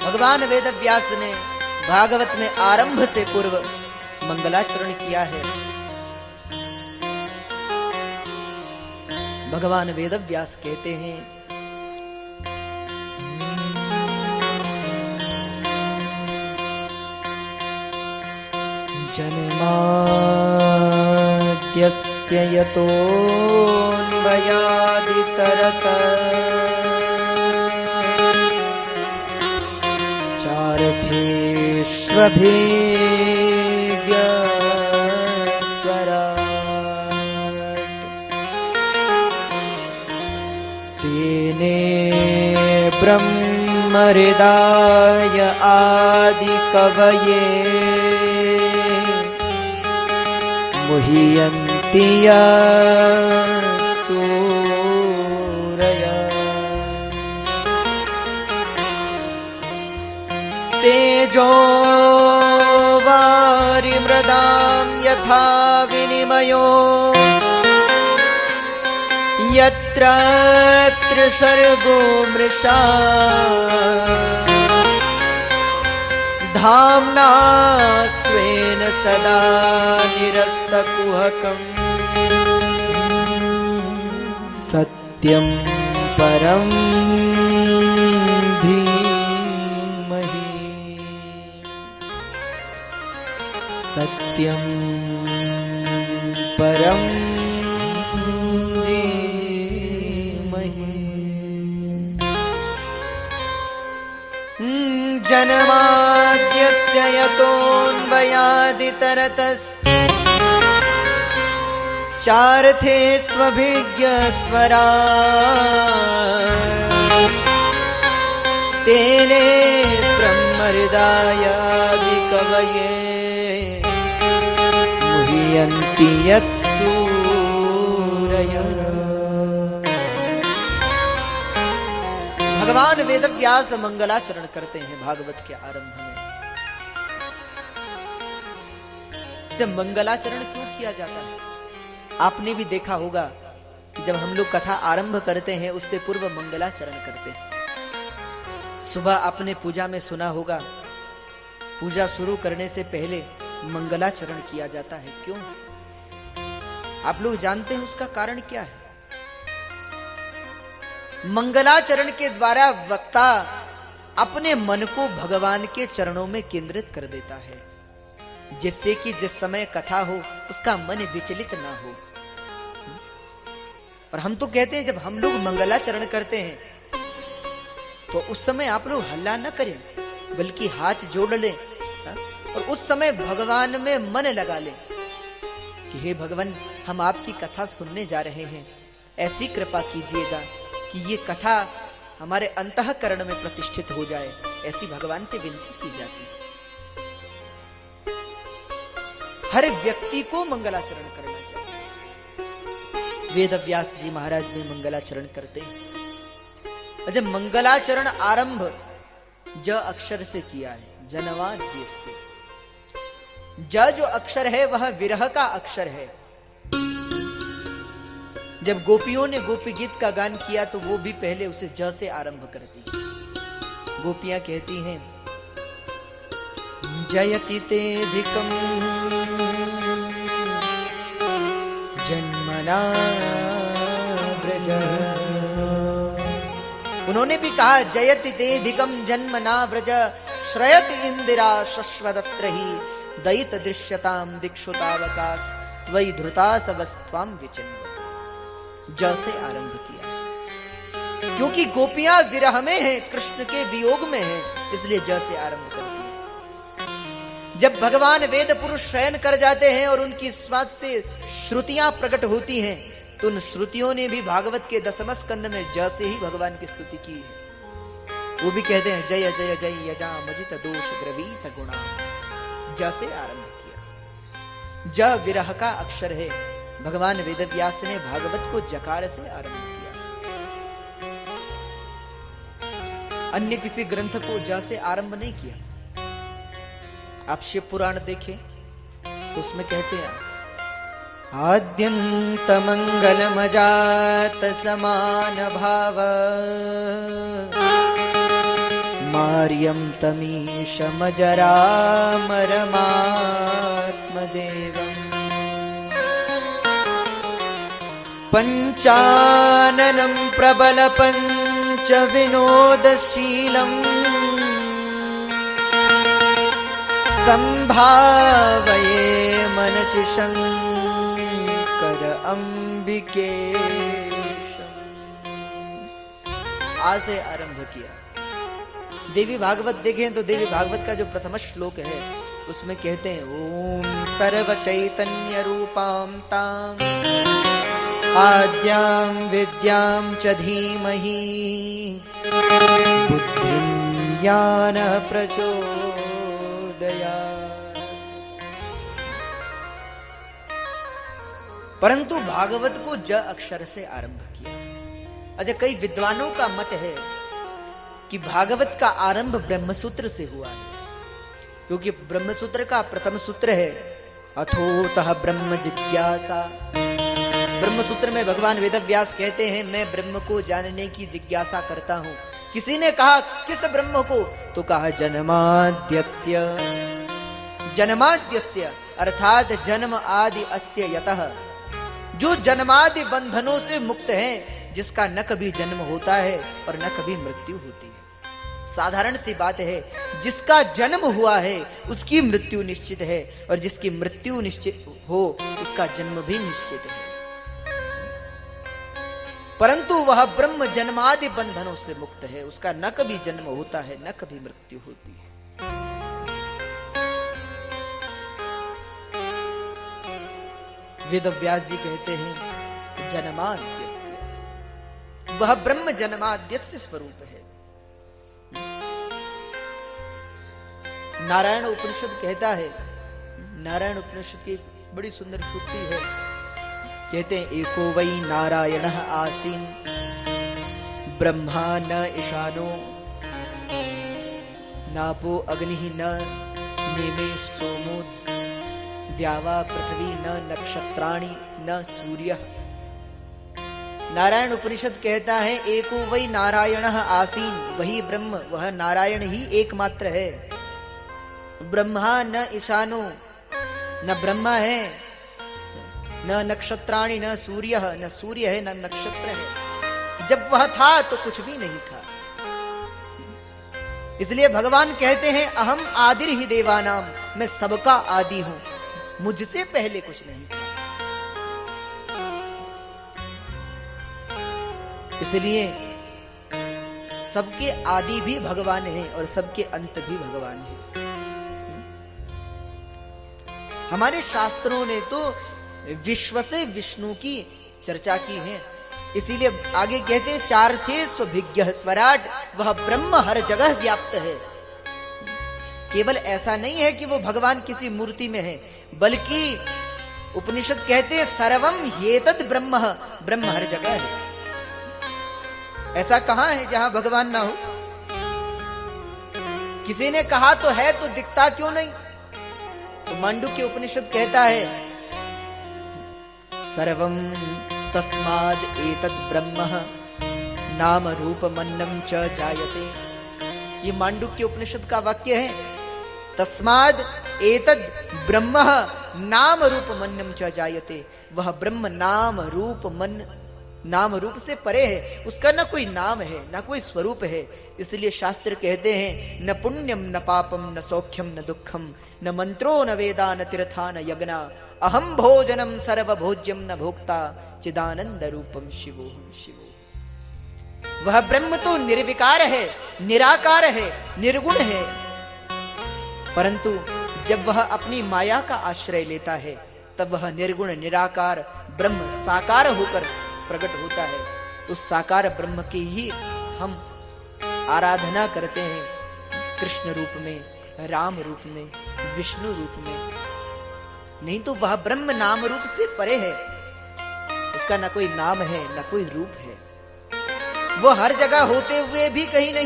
भगवान वेदव्यास ने भागवत में आरंभ से पूर्व मंगलाचरण किया है। भगवान वेदव्यास कहते हैं, जन्माद्यस्य यतोऽन्वयादितरतः चार्थेष्वभिज्ञस्वराट् तेने ब्रह्महृदाय आदिकवये मुह्यन्ति सूरया तेजो वारिमृदां यथा विनिमयो यत्र त्रिसर्गो मृषा धाम्ना स्वेन सदा निरस्तकुहकम् सत्यं परं धीमहि सत्यं परं जन्माद्यस्य यतोऽन्वयादितरतः चार्थेष्वभिज्ञस्वराट् तेने ब्रह्महृदायादिकवये मुह्यन्ति यत्सूरयः। भगवान वेदव्यास मंगलाचरण करते हैं भागवत के आरंभ में। जब मंगलाचरण क्यों किया जाता है? आपने भी देखा होगा कि जब हम लोग कथा आरंभ करते हैं उससे पूर्व मंगलाचरण करते हैं। सुबह आपने पूजा में सुना होगा, पूजा शुरू करने से पहले मंगलाचरण किया जाता है। क्यों? आप लोग जानते हैं उसका कारण क्या है? मंगलाचरण के द्वारा वक्ता अपने मन को भगवान के चरणों में केंद्रित कर देता है, जिससे कि जिस समय कथा हो उसका मन विचलित ना हो। और हम तो कहते हैं जब हम लोग मंगलाचरण करते हैं तो उस समय आप लोग हल्ला न करें, बल्कि हाथ जोड़ लें और उस समय भगवान में मन लगा लें कि हे भगवान, हम आपकी कथा सुनने जा रहे हैं, ऐसी कृपा कीजिएगा कि ये कथा हमारे अंतःकरण में प्रतिष्ठित हो जाए। ऐसी भगवान से विनती की जाती है। हर व्यक्ति को मंगलाचरण करना चाहिए। वेदव्यास जी महाराज भी मंगलाचरण करते हैं। जब मंगलाचरण आरंभ ज अक्षर से किया है, जनवाद्य से। ज जो अक्षर है वह विरह का अक्षर है। जब गोपियों ने गोपी गीत का गान किया तो वो भी पहले उसे ज से आरंभ करती। गोपियां कहती हैं, जयति तेधिकं जन्मना व्रज। उन्होंने भी कहा, जयति तेधिकं जन्मना व्रज श्रयत इंदिरा शश्वदत्र ही दयित दृश्यताम दिक्षुतावकाश त्वयि धृता सवस्त्वाम विचिन्व। ज से आरंभ किया क्योंकि गोपियां विरह में हैं, कृष्ण के वियोग में हैं, इसलिए ज से आरंभ करती है। जब भगवान वेद पुरुष शयन कर जाते हैं और उनकी श्वास से श्रुतियां प्रकट होती हैं तो उन श्रुतियों ने भी भागवत के 10वें स्कंद में ज से ही भगवान की स्तुति की है। वो भी कहते हैं, जय जय जय यजामजित दोष द्रवीत गुणा। ज से आरंभ किया। ज विरह का अक्षर है। भगवान वेदव्यास ने भागवत को जकार से आरंभ किया। अन्य किसी ग्रंथ को ज से आरंभ नहीं किया। आप शिव पुराण देखें तो उसमें कहते हैं, आद्यंत मंगलमजात समान भाव कार्यं तमीशमजरामरमात्मदेवम् पञ्चाननं प्रबलपञ्चविनोदशीलम् संभावये मनसि शंकर अंबिकेशम्। आज से आरंभ किया। देवी भागवत देखें तो देवी भागवत का जो प्रथम श्लोक है उसमें कहते हैं ओम सर्व चैतन्य रूपां तां आद्यां विद्यां च धीमहि बुद्धिं ज्ञान प्रचोदयात्। परंतु भागवत को ज अक्षर से आरंभ किया। अच्छा, कई विद्वानों का मत है कि भागवत का आरंभ ब्रह्मसूत्र से हुआ है, क्योंकि ब्रह्मसूत्र का प्रथम सूत्र है अथोतः ब्रह्म जिज्ञासा। ब्रह्मसूत्र में भगवान वेदव्यास कहते हैं मैं ब्रह्म को जानने की जिज्ञासा करता हूं। किसी ने कहा किस ब्रह्म को, तो कहा जन्माद्यस्य। जन्माद्यस्य अर्थात जन्म आदि अस्य यतः, जो जन्मादि बंधनों से मुक्त है, जिसका न कभी जन्म होता है और न कभी मृत्यु होती है। साधारण सी बात है, जिसका जन्म हुआ है उसकी मृत्यु निश्चित है, और जिसकी मृत्यु निश्चित हो उसका जन्म भी निश्चित है। परंतु वह ब्रह्म जन्मादि बंधनों से मुक्त है, उसका न कभी जन्म होता है न कभी मृत्यु होती है। वेदव्यास जी कहते हैं जन्माद्यस्य, वह ब्रह्म जन्माद्यस्य स्वरूप है। नारायण उपनिषद कहता है, नारायण उपनिषद की बड़ी सुंदर सूक्ति है, कहते हैं एको वै नारायणः आसीन ब्रह्मा न ईशानो नापो अग्निः न नेमे सोमो द्यावा पृथ्वी न नक्षत्राणि न सूर्यः। नारायण उपनिषद कहता है एको वै नारायणः आसीन, वही ब्रह्म, वह नारायण ही एकमात्र है। ब्रह्मा न ईशानो, न ब्रह्मा है, न नक्षत्राणि न सूर्य, न सूर्य है न नक्षत्र है। जब वह था तो कुछ भी नहीं था। इसलिए भगवान कहते हैं अहम आदिर ही देवानाम, मैं सबका आदि हूं, मुझसे पहले कुछ नहीं था। इसलिए सबके आदि भी भगवान हैं और सबके अंत भी भगवान हैं। हमारे शास्त्रों ने तो विश्व से विष्णु की चर्चा की है। इसीलिए आगे कहते हैं चार्थे स्वभिज्ञ स्वराट, वह ब्रह्म हर जगह व्याप्त है। केवल ऐसा नहीं है कि वो भगवान किसी मूर्ति में है, बल्कि उपनिषद कहते हैं सर्वम ह्येतद् ब्रह्म, ब्रह्म हर जगह है। ऐसा कहां है जहां भगवान ना हो? किसी ने कहा तो है, तो दिखता क्यों नहीं? तो मांडुक्य उपनिषद कहता है सर्वं तस्माद् एतद् ब्रह्म नाम रूपमन्नं च जायते। ये मांडुक्य उपनिषद का वाक्य है। तस्माद् एतद् ब्रह्म नाम रूपमन्नं च जायते। वह ब्रह्म नाम रूप मन, नाम रूप से परे है, उसका न कोई नाम है न कोई स्वरूप है। इसलिए शास्त्र कहते हैं न पुण्यम न पापम न सौख्यम न दुखम न मंत्रो न वेदा न तीर्था न यज्ञा अहम भोजनम सर्वभोज्यम न भोक्ता चिदानंद रूपम शिवोहम शिवो। वह ब्रह्म तो निर्विकार है, निराकार है, निर्गुण है, परंतु जब वह अपनी माया का आश्रय लेता है तब वह निर्गुण निराकार ब्रह्म साकार होकर प्रकट होता है। उस साकार ब्रह्म की ही हम आराधना करते हैं, कृष्ण रूप में, राम रूप में, विष्णु रूप में। नहीं तो वह ब्रह्म नाम रूप से परे है, उसका ना कोई नाम है ना कोई रूप है। वो हर जगह होते हुए भी कहीं नहीं